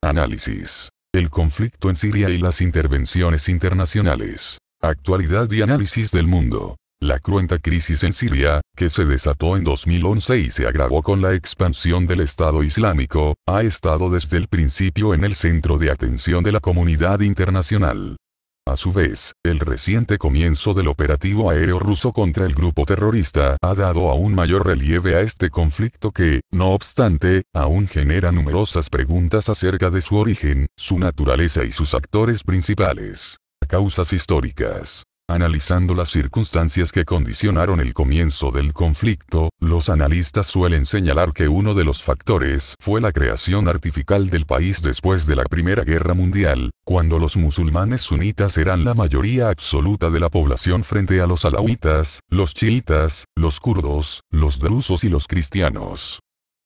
Análisis. El conflicto en Siria y las intervenciones internacionales. Actualidad y análisis del mundo. La cruenta crisis en Siria, que se desató en 2011 y se agravó con la expansión del Estado Islámico, ha estado desde el principio en el centro de atención de la comunidad internacional. A su vez, el reciente comienzo del operativo aéreo ruso contra el grupo terrorista ha dado aún mayor relieve a este conflicto que, no obstante, aún genera numerosas preguntas acerca de su origen, su naturaleza y sus actores principales. Causas históricas. Analizando las circunstancias que condicionaron el comienzo del conflicto, los analistas suelen señalar que uno de los factores fue la creación artificial del país después de la Primera Guerra Mundial, cuando los musulmanes sunitas eran la mayoría absoluta de la población frente a los alawitas, los chiitas, los kurdos, los drusos y los cristianos.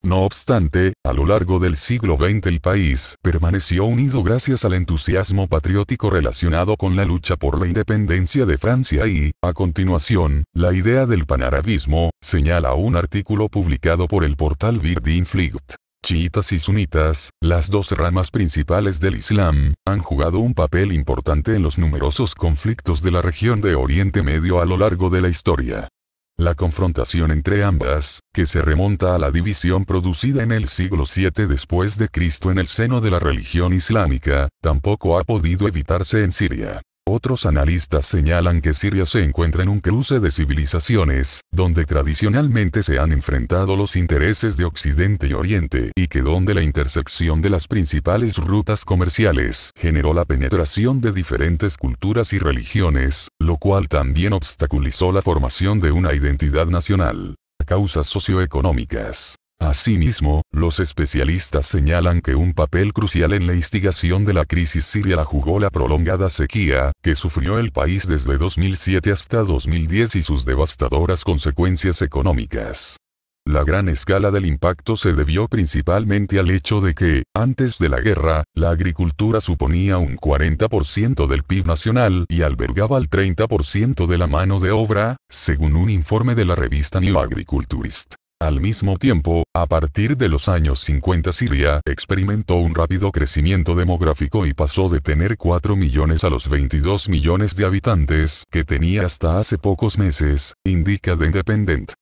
No obstante, a lo largo del siglo XX el país permaneció unido gracias al entusiasmo patriótico relacionado con la lucha por la independencia de Francia y, a continuación, la idea del panarabismo, señala un artículo publicado por el portal Verdinfliegt. Chiitas y sunitas, las dos ramas principales del Islam, han jugado un papel importante en los numerosos conflictos de la región de Oriente Medio a lo largo de la historia. La confrontación entre ambas, que se remonta a la división producida en el siglo VII después de Cristo en el seno de la religión islámica, tampoco ha podido evitarse en Siria. Otros analistas señalan que Siria se encuentra en un cruce de civilizaciones, donde tradicionalmente se han enfrentado los intereses de Occidente y Oriente, y que donde la intersección de las principales rutas comerciales generó la penetración de diferentes culturas y religiones, lo cual también obstaculizó la formación de una identidad nacional. Causas socioeconómicas. Asimismo, los especialistas señalan que un papel crucial en la instigación de la crisis siria la jugó la prolongada sequía, que sufrió el país desde 2007 hasta 2010 y sus devastadoras consecuencias económicas. La gran escala del impacto se debió principalmente al hecho de que, antes de la guerra, la agricultura suponía un 40% del PIB nacional y albergaba el 30% de la mano de obra, según un informe de la revista New Agriculturist. Al mismo tiempo, a partir de los años 50 Siria experimentó un rápido crecimiento demográfico y pasó de tener 4 millones a los 22 millones de habitantes que tenía hasta hace pocos meses, indica The Independent.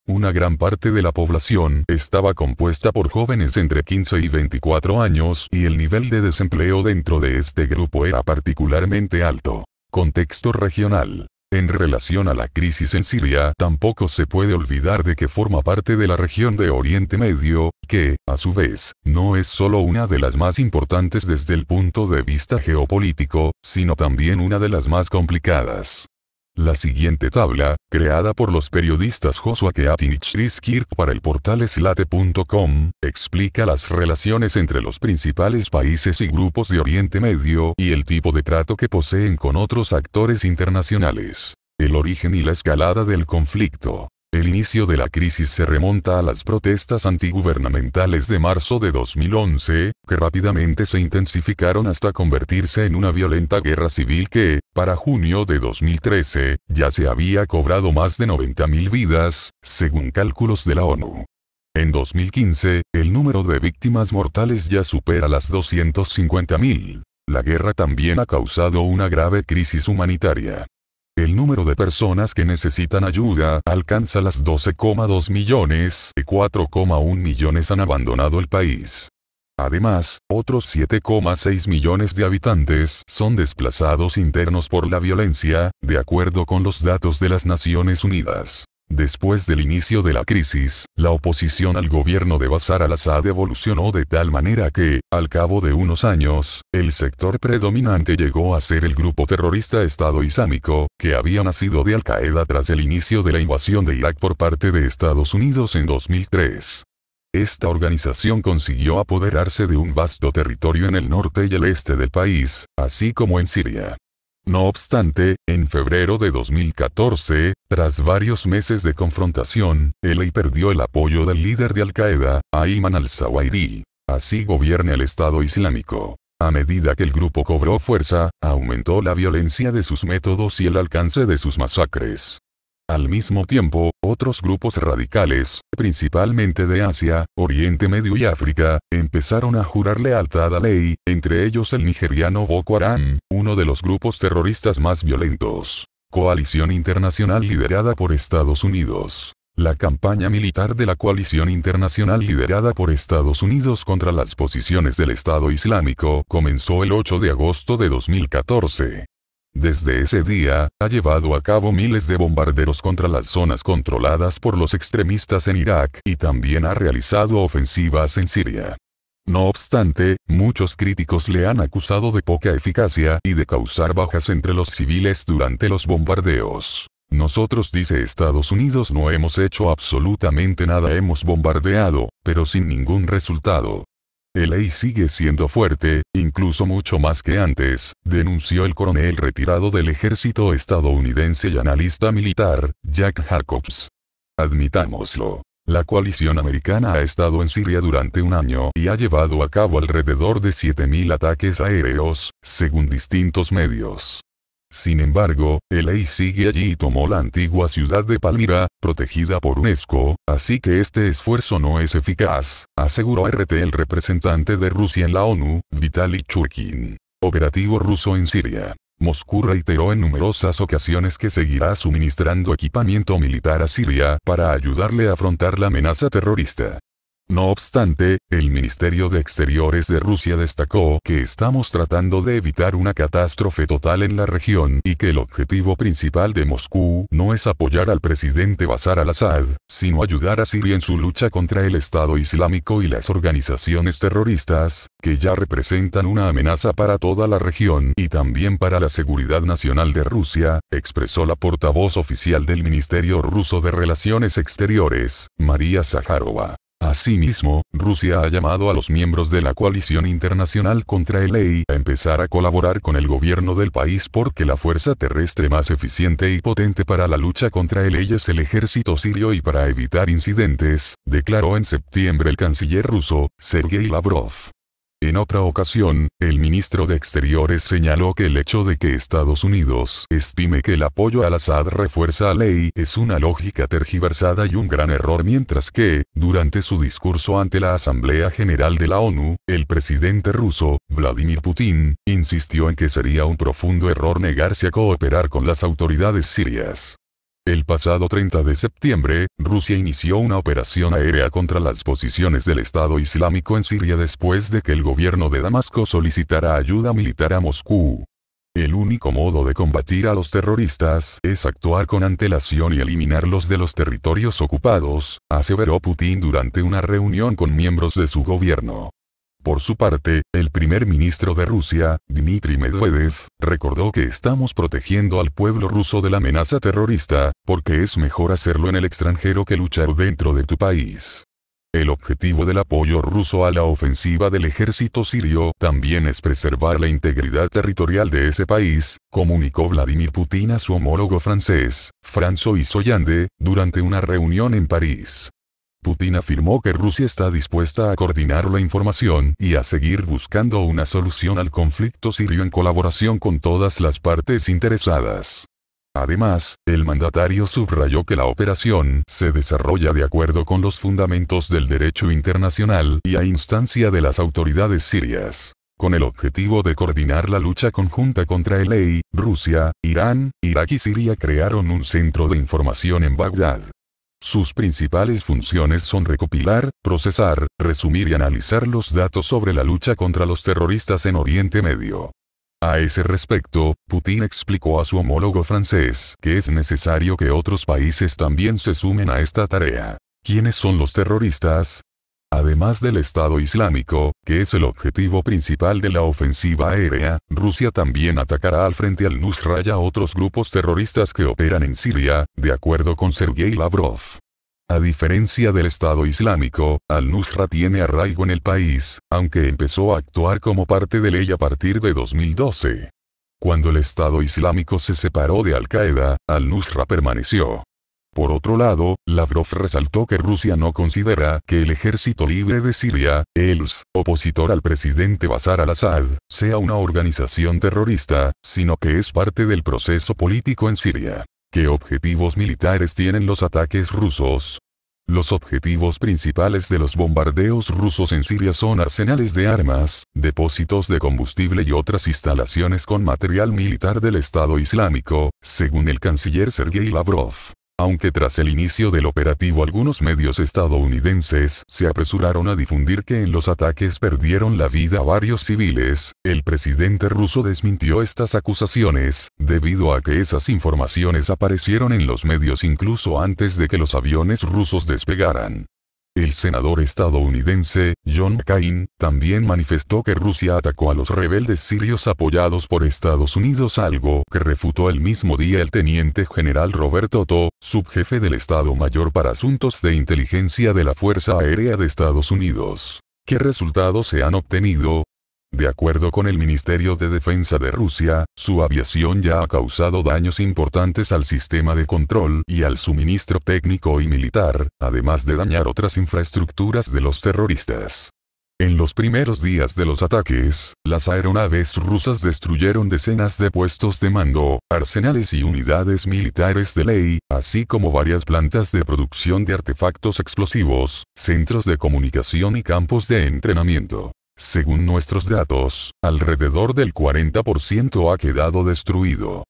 Una gran parte de la población estaba compuesta por jóvenes entre 15 y 24 años y el nivel de desempleo dentro de este grupo era particularmente alto. Contexto regional. En relación a la crisis en Siria, tampoco se puede olvidar de que forma parte de la región de Oriente Medio, que, a su vez, no es solo una de las más importantes desde el punto de vista geopolítico, sino también una de las más complicadas. La siguiente tabla, creada por los periodistas Joshua Keating y Chris Kirk para el portal Slate.com, explica las relaciones entre los principales países y grupos de Oriente Medio y el tipo de trato que poseen con otros actores internacionales. El origen y la escalada del conflicto. El inicio de la crisis se remonta a las protestas antigubernamentales de marzo de 2011, que rápidamente se intensificaron hasta convertirse en una violenta guerra civil que, para junio de 2013, ya se había cobrado más de 90.000 vidas, según cálculos de la ONU. En 2015, el número de víctimas mortales ya supera las 250.000. La guerra también ha causado una grave crisis humanitaria. El número de personas que necesitan ayuda alcanza las 12,2 millones y 4,1 millones han abandonado el país. Además, otros 7,6 millones de habitantes son desplazados internos por la violencia, de acuerdo con los datos de las Naciones Unidas. Después del inicio de la crisis, la oposición al gobierno de Bashar al-Assad evolucionó de tal manera que, al cabo de unos años, el sector predominante llegó a ser el grupo terrorista Estado Islámico, que había nacido de Al-Qaeda tras el inicio de la invasión de Irak por parte de Estados Unidos en 2003. Esta organización consiguió apoderarse de un vasto territorio en el norte y el este del país, así como en Siria. No obstante, en febrero de 2014, tras varios meses de confrontación, el perdió el apoyo del líder de Al-Qaeda, Ayman al-Zawahiri. Así gobierna el Estado Islámico. A medida que el grupo cobró fuerza, aumentó la violencia de sus métodos y el alcance de sus masacres. Al mismo tiempo, otros grupos radicales, principalmente de Asia, Oriente Medio y África, empezaron a jurar lealtad a ley, entre ellos el nigeriano Boko Haram, uno de los grupos terroristas más violentos. Coalición internacional liderada por Estados Unidos. La campaña militar de la coalición internacional liderada por Estados Unidos contra las posiciones del Estado Islámico comenzó el 8 de agosto de 2014. Desde ese día, ha llevado a cabo miles de bombardeos contra las zonas controladas por los extremistas en Irak y también ha realizado ofensivas en Siria. No obstante, muchos críticos le han acusado de poca eficacia y de causar bajas entre los civiles durante los bombardeos. Nosotros, dice Estados Unidos, no hemos hecho absolutamente nada, hemos bombardeado, pero sin ningún resultado. El EI sigue siendo fuerte, incluso mucho más que antes, denunció el coronel retirado del ejército estadounidense y analista militar, Jack Jacobs. Admitámoslo. La coalición americana ha estado en Siria durante un año y ha llevado a cabo alrededor de 7.000 ataques aéreos, según distintos medios. Sin embargo, el EI sigue allí y tomó la antigua ciudad de Palmira, protegida por UNESCO, así que este esfuerzo no es eficaz, aseguró el representante de Rusia en la ONU, Vitaly Churkin. Operativo ruso en Siria. Moscú reiteró en numerosas ocasiones que seguirá suministrando equipamiento militar a Siria para ayudarle a afrontar la amenaza terrorista. No obstante, el Ministerio de Exteriores de Rusia destacó que estamos tratando de evitar una catástrofe total en la región y que el objetivo principal de Moscú no es apoyar al presidente Bashar al-Assad, sino ayudar a Siria en su lucha contra el Estado Islámico y las organizaciones terroristas, que ya representan una amenaza para toda la región y también para la seguridad nacional de Rusia, expresó la portavoz oficial del Ministerio Ruso de Relaciones Exteriores, María Zaharova. Asimismo, Rusia ha llamado a los miembros de la coalición internacional contra el EI a empezar a colaborar con el gobierno del país porque la fuerza terrestre más eficiente y potente para la lucha contra el EI es el ejército sirio y para evitar incidentes, declaró en septiembre el canciller ruso, Sergei Lavrov. En otra ocasión, el ministro de Exteriores señaló que el hecho de que Estados Unidos estime que el apoyo al Assad refuerza a la ley es una lógica tergiversada y un gran error, mientras que, durante su discurso ante la Asamblea General de la ONU, el presidente ruso, Vladimir Putin, insistió en que sería un profundo error negarse a cooperar con las autoridades sirias. El pasado 30 de septiembre, Rusia inició una operación aérea contra las posiciones del Estado Islámico en Siria después de que el gobierno de Damasco solicitara ayuda militar a Moscú. El único modo de combatir a los terroristas es actuar con antelación y eliminarlos de los territorios ocupados, aseveró Putin durante una reunión con miembros de su gobierno. Por su parte, el primer ministro de Rusia, Dmitry Medvedev, recordó que estamos protegiendo al pueblo ruso de la amenaza terrorista, porque es mejor hacerlo en el extranjero que luchar dentro de tu país. El objetivo del apoyo ruso a la ofensiva del ejército sirio también es preservar la integridad territorial de ese país, comunicó Vladimir Putin a su homólogo francés, François Hollande, durante una reunión en París. Putin afirmó que Rusia está dispuesta a coordinar la información y a seguir buscando una solución al conflicto sirio en colaboración con todas las partes interesadas. Además, el mandatario subrayó que la operación se desarrolla de acuerdo con los fundamentos del derecho internacional y a instancia de las autoridades sirias. Con el objetivo de coordinar la lucha conjunta contra el EI, Rusia, Irán, Irak y Siria crearon un centro de información en Bagdad. Sus principales funciones son recopilar, procesar, resumir y analizar los datos sobre la lucha contra los terroristas en Oriente Medio. A ese respecto, Putin explicó a su homólogo francés que es necesario que otros países también se sumen a esta tarea. ¿Quiénes son los terroristas? Además del Estado Islámico, que es el objetivo principal de la ofensiva aérea, Rusia también atacará al frente al-Nusra y a otros grupos terroristas que operan en Siria, de acuerdo con Sergei Lavrov. A diferencia del Estado Islámico, al-Nusra tiene arraigo en el país, aunque empezó a actuar como parte de él a partir de 2012. Cuando el Estado Islámico se separó de Al-Qaeda, al-Nusra permaneció. Por otro lado, Lavrov resaltó que Rusia no considera que el Ejército Libre de Siria, ELS, opositor al presidente Bashar al-Assad, sea una organización terrorista, sino que es parte del proceso político en Siria. ¿Qué objetivos militares tienen los ataques rusos? Los objetivos principales de los bombardeos rusos en Siria son arsenales de armas, depósitos de combustible y otras instalaciones con material militar del Estado Islámico, según el canciller Sergei Lavrov. Aunque tras el inicio del operativo algunos medios estadounidenses se apresuraron a difundir que en los ataques perdieron la vida varios civiles, el presidente ruso desmintió estas acusaciones, debido a que esas informaciones aparecieron en los medios incluso antes de que los aviones rusos despegaran. El senador estadounidense, John McCain, también manifestó que Rusia atacó a los rebeldes sirios apoyados por Estados Unidos, algo que refutó el mismo día el teniente general Robert Otto, subjefe del Estado Mayor para Asuntos de Inteligencia de la Fuerza Aérea de Estados Unidos. ¿Qué resultados se han obtenido? De acuerdo con el Ministerio de Defensa de Rusia, su aviación ya ha causado daños importantes al sistema de control y al suministro técnico y militar, además de dañar otras infraestructuras de los terroristas. En los primeros días de los ataques, las aeronaves rusas destruyeron decenas de puestos de mando, arsenales y unidades militares de ley, así como varias plantas de producción de artefactos explosivos, centros de comunicación y campos de entrenamiento. Según nuestros datos, alrededor del 40% ha quedado destruido.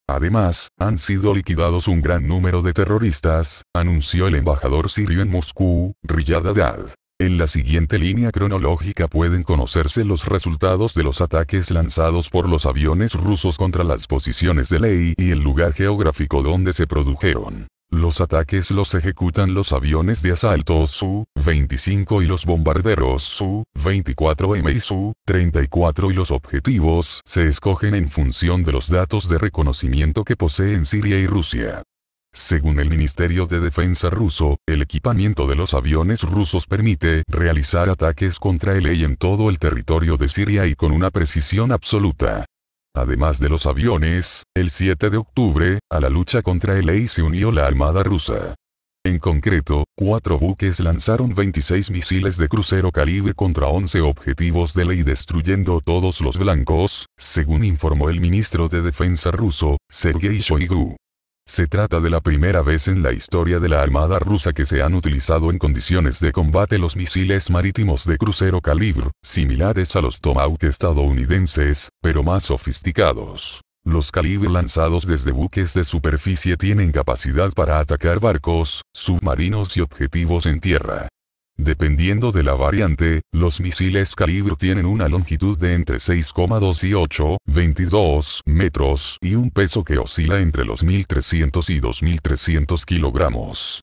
Además, han sido liquidados un gran número de terroristas, anunció el embajador sirio en Moscú, Riyad Haddad. En la siguiente línea cronológica pueden conocerse los resultados de los ataques lanzados por los aviones rusos contra las posiciones de ley y el lugar geográfico donde se produjeron. Los ataques los ejecutan los aviones de asalto Su-25 y los bombarderos Su-24M y Su-34 y los objetivos se escogen en función de los datos de reconocimiento que poseen Siria y Rusia. Según el Ministerio de Defensa ruso, el equipamiento de los aviones rusos permite realizar ataques contra el en todo el territorio de Siria y con una precisión absoluta. Además de los aviones, el 7 de octubre, a la lucha contra el se unió la Armada rusa. En concreto, 4 buques lanzaron 26 misiles de crucero calibre contra 11 objetivos de ley destruyendo todos los blancos, según informó el ministro de Defensa ruso, Sergei Shoigu. Se trata de la primera vez en la historia de la Armada rusa que se han utilizado en condiciones de combate los misiles marítimos de crucero calibre, similares a los Tomahawk estadounidenses, pero más sofisticados. Los calibre lanzados desde buques de superficie tienen capacidad para atacar barcos, submarinos y objetivos en tierra. Dependiendo de la variante, los misiles calibre tienen una longitud de entre 6,2 y 8,22 metros y un peso que oscila entre los 1.300 y 2.300 kilogramos.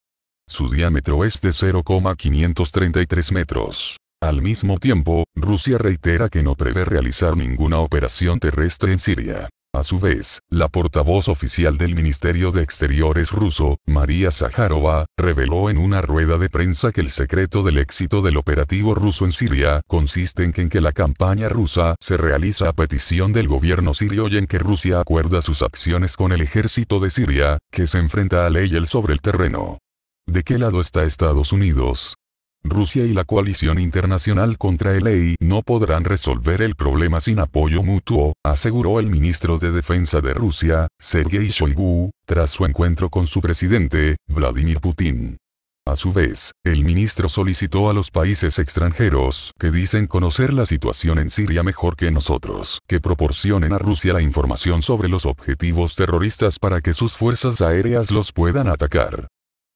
Su diámetro es de 0,533 metros. Al mismo tiempo, Rusia reitera que no prevé realizar ninguna operación terrestre en Siria. A su vez, la portavoz oficial del Ministerio de Exteriores ruso, María Zaharova, reveló en una rueda de prensa que el secreto del éxito del operativo ruso en Siria consiste en que la campaña rusa se realiza a petición del gobierno sirio y en que Rusia acuerda sus acciones con el ejército de Siria, que se enfrenta a él sobre el terreno. ¿De qué lado está Estados Unidos? Rusia y la coalición internacional contra el no podrán resolver el problema sin apoyo mutuo, aseguró el ministro de Defensa de Rusia, Sergei Shoigu, tras su encuentro con su presidente, Vladimir Putin. A su vez, el ministro solicitó a los países extranjeros, que dicen conocer la situación en Siria mejor que nosotros, que proporcionen a Rusia la información sobre los objetivos terroristas para que sus fuerzas aéreas los puedan atacar.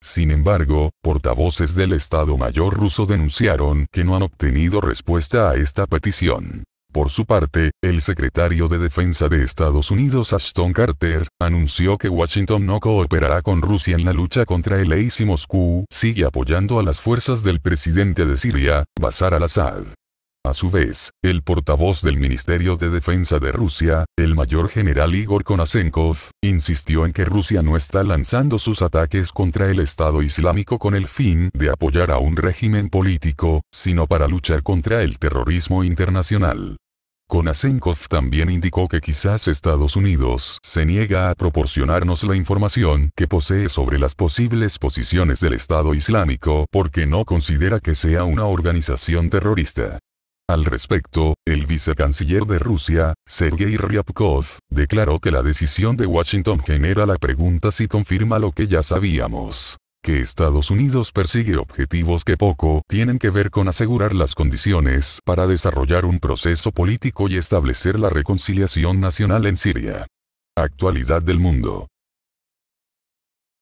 Sin embargo, portavoces del Estado Mayor ruso denunciaron que no han obtenido respuesta a esta petición. Por su parte, el secretario de Defensa de Estados Unidos Ashton Carter, anunció que Washington no cooperará con Rusia en la lucha contra el ISIS y Moscú sigue apoyando a las fuerzas del presidente de Siria, Bashar al-Assad. A su vez, el portavoz del Ministerio de Defensa de Rusia, el mayor general Igor Konasenkov, insistió en que Rusia no está lanzando sus ataques contra el Estado Islámico con el fin de apoyar a un régimen político, sino para luchar contra el terrorismo internacional. Konasenkov también indicó que quizás Estados Unidos se niega a proporcionarnos la información que posee sobre las posibles posiciones del Estado Islámico porque no considera que sea una organización terrorista. Al respecto, el vicecanciller de Rusia, Sergei Ryabkov, declaró que la decisión de Washington genera la pregunta si confirma lo que ya sabíamos, que Estados Unidos persigue objetivos que poco tienen que ver con asegurar las condiciones para desarrollar un proceso político y establecer la reconciliación nacional en Siria. Actualidad del mundo.